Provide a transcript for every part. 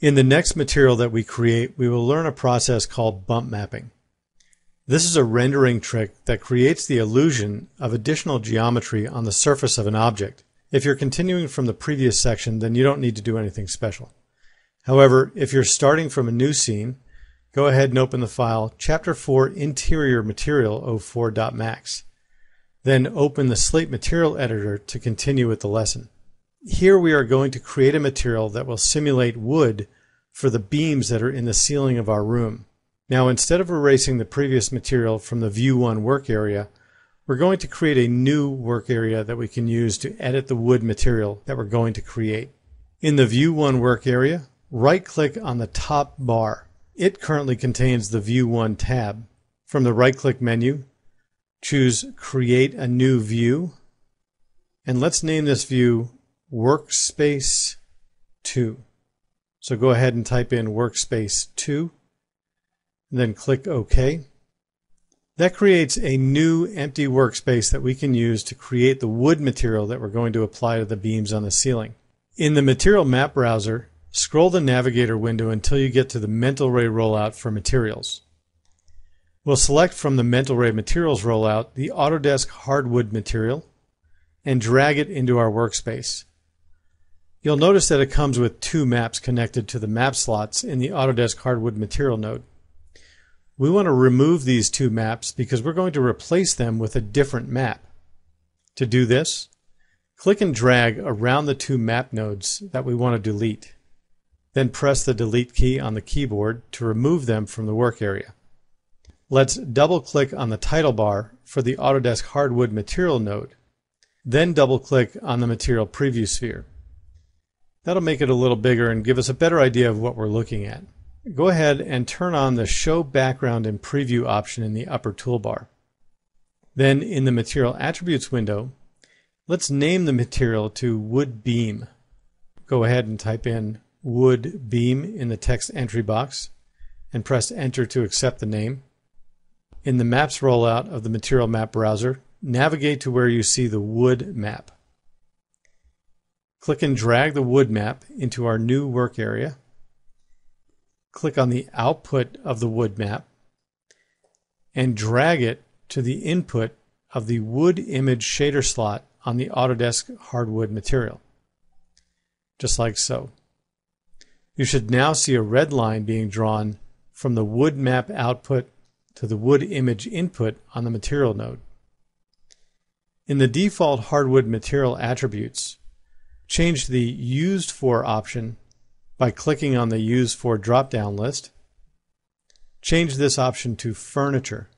In the next material that we create, we will learn a process called bump mapping. This is a rendering trick that creates the illusion of additional geometry on the surface of an object. If you're continuing from the previous section, then you don't need to do anything special. However, if you're starting from a new scene, go ahead and open the file Chapter 4 Interior Material 04.max. Then open the Slate Material Editor to continue with the lesson. Here we are going to create a material that will simulate wood for the beams that are in the ceiling of our room. Now, instead of erasing the previous material from the View 1 work area, we're going to create a new work area that we can use to edit the wood material that we're going to create. In the View 1 work area, right-click on the top bar. It currently contains the View 1 tab. From the right-click menu, choose Create a New View, and let's name this view Workspace 2. So go ahead and type in Workspace 2, and then click OK. That creates a new empty workspace that we can use to create the wood material that we're going to apply to the beams on the ceiling. In the Material Map browser, scroll the Navigator window until you get to the Mental Ray rollout for materials. We'll select from the Mental Ray Materials rollout the Autodesk Hardwood material and drag it into our workspace. You'll notice that it comes with two maps connected to the map slots in the Autodesk Hardwood material node. We want to remove these two maps because we're going to replace them with a different map. To do this, click and drag around the two map nodes that we want to delete. Then press the Delete key on the keyboard to remove them from the work area. Let's double-click on the title bar for the Autodesk Hardwood material node. Then double-click on the Material Preview sphere. That'll make it a little bigger and give us a better idea of what we're looking at. Go ahead and turn on the Show Background and Preview option in the upper toolbar. Then in the Material Attributes window, let's name the material to Wood Beam. Go ahead and type in Wood Beam in the text entry box and press Enter to accept the name. In the Maps rollout of the Material Map browser, navigate to where you see the Wood map. Click and drag the Wood map into our new work area. Click on the output of the wood map and drag it to the input of the wood image shader slot on the Autodesk Hardwood material. Just like so. You should now see a red line being drawn from the wood map output to the wood image input on the material node. In the default hardwood material attributes, change the Used For option by clicking on the Used For drop-down list. Change this option to Furniture.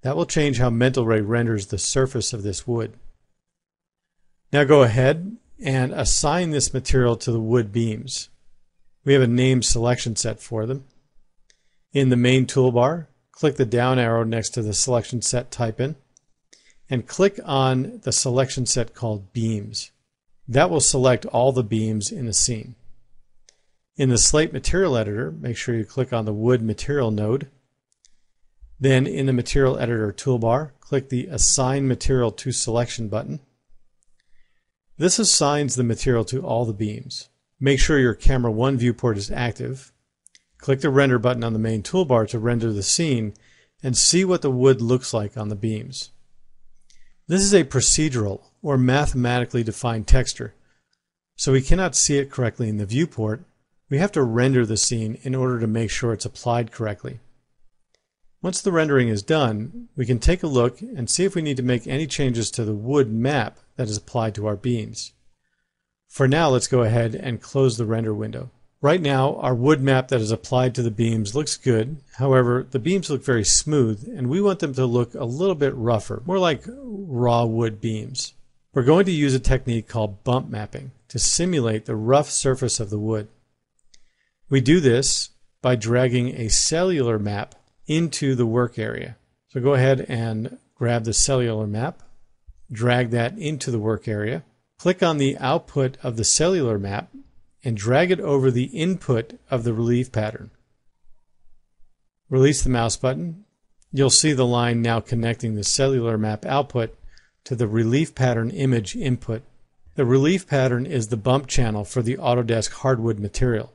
That will change how Mental Ray renders the surface of this wood. Now go ahead and assign this material to the wood beams. We have a named selection set for them. In the main toolbar, click the down arrow next to the selection set type in, and click on the selection set called Beams. That will select all the beams in the scene. In the Slate Material Editor, make sure you click on the Wood Material node. Then in the Material Editor toolbar, click the Assign Material to Selection button. This assigns the material to all the beams. Make sure your Camera 1 viewport is active. Click the Render button on the main toolbar to render the scene and see what the wood looks like on the beams. This is a procedural or mathematically defined texture, so we cannot see it correctly in the viewport. We have to render the scene in order to make sure it's applied correctly. Once the rendering is done, we can take a look and see if we need to make any changes to the wood map that is applied to our beams. For now, let's go ahead and close the render window. Right now, our wood map that is applied to the beams looks good. However, the beams look very smooth, and we want them to look a little bit rougher, more like raw wood beams. We're going to use a technique called bump mapping to simulate the rough surface of the wood. We do this by dragging a cellular map into the work area. So go ahead and grab the cellular map, drag that into the work area, click on the output of the cellular map, and drag it over the input of the relief pattern. Release the mouse button. You'll see the line now connecting the cellular map output to the relief pattern image input. The relief pattern is the bump channel for the Autodesk Hardwood material.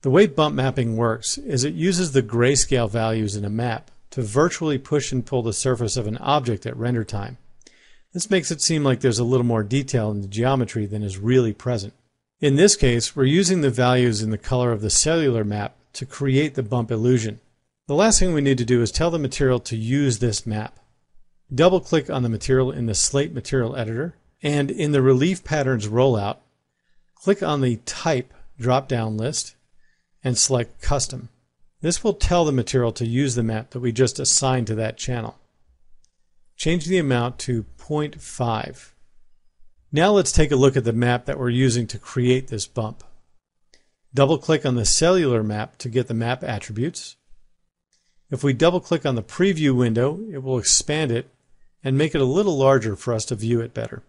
The way bump mapping works is it uses the grayscale values in a map to virtually push and pull the surface of an object at render time. This makes it seem like there's a little more detail in the geometry than is really present. In this case, we're using the values in the color of the cellular map to create the bump illusion. The last thing we need to do is tell the material to use this map. Double-click on the material in the Slate Material Editor, and in the Relief Patterns rollout, click on the Type drop-down list and select Custom. This will tell the material to use the map that we just assigned to that channel. Change the amount to 0.5. Now let's take a look at the map that we're using to create this bump. Double-click on the cellular map to get the map attributes. If we double-click on the preview window, it will expand it and make it a little larger for us to view it better.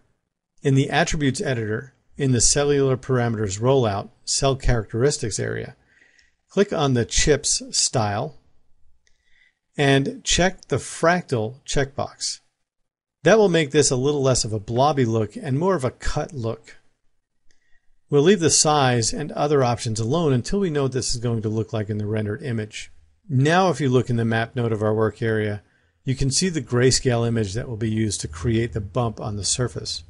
In the Attributes Editor, in the Cellular Parameters Rollout Cell Characteristics area, click on the Chips style and check the Fractal checkbox. That will make this a little less of a blobby look and more of a cut look. We'll leave the size and other options alone until we know what this is going to look like in the rendered image. Now if you look in the map node of our work area, you can see the grayscale image that will be used to create the bump on the surface.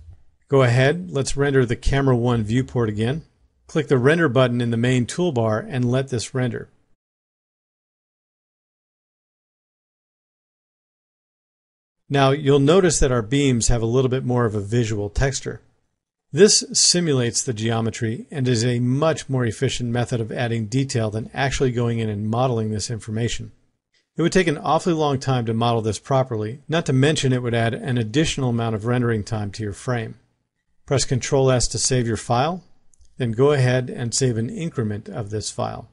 Go ahead, let's render the Camera 1 viewport again. Click the Render button in the main toolbar and let this render. Now you'll notice that our beams have a little bit more of a visual texture. This simulates the geometry and is a much more efficient method of adding detail than actually going in and modeling this information. It would take an awfully long time to model this properly, not to mention it would add an additional amount of rendering time to your frame. Press Ctrl+S to save your file, then go ahead and save an increment of this file.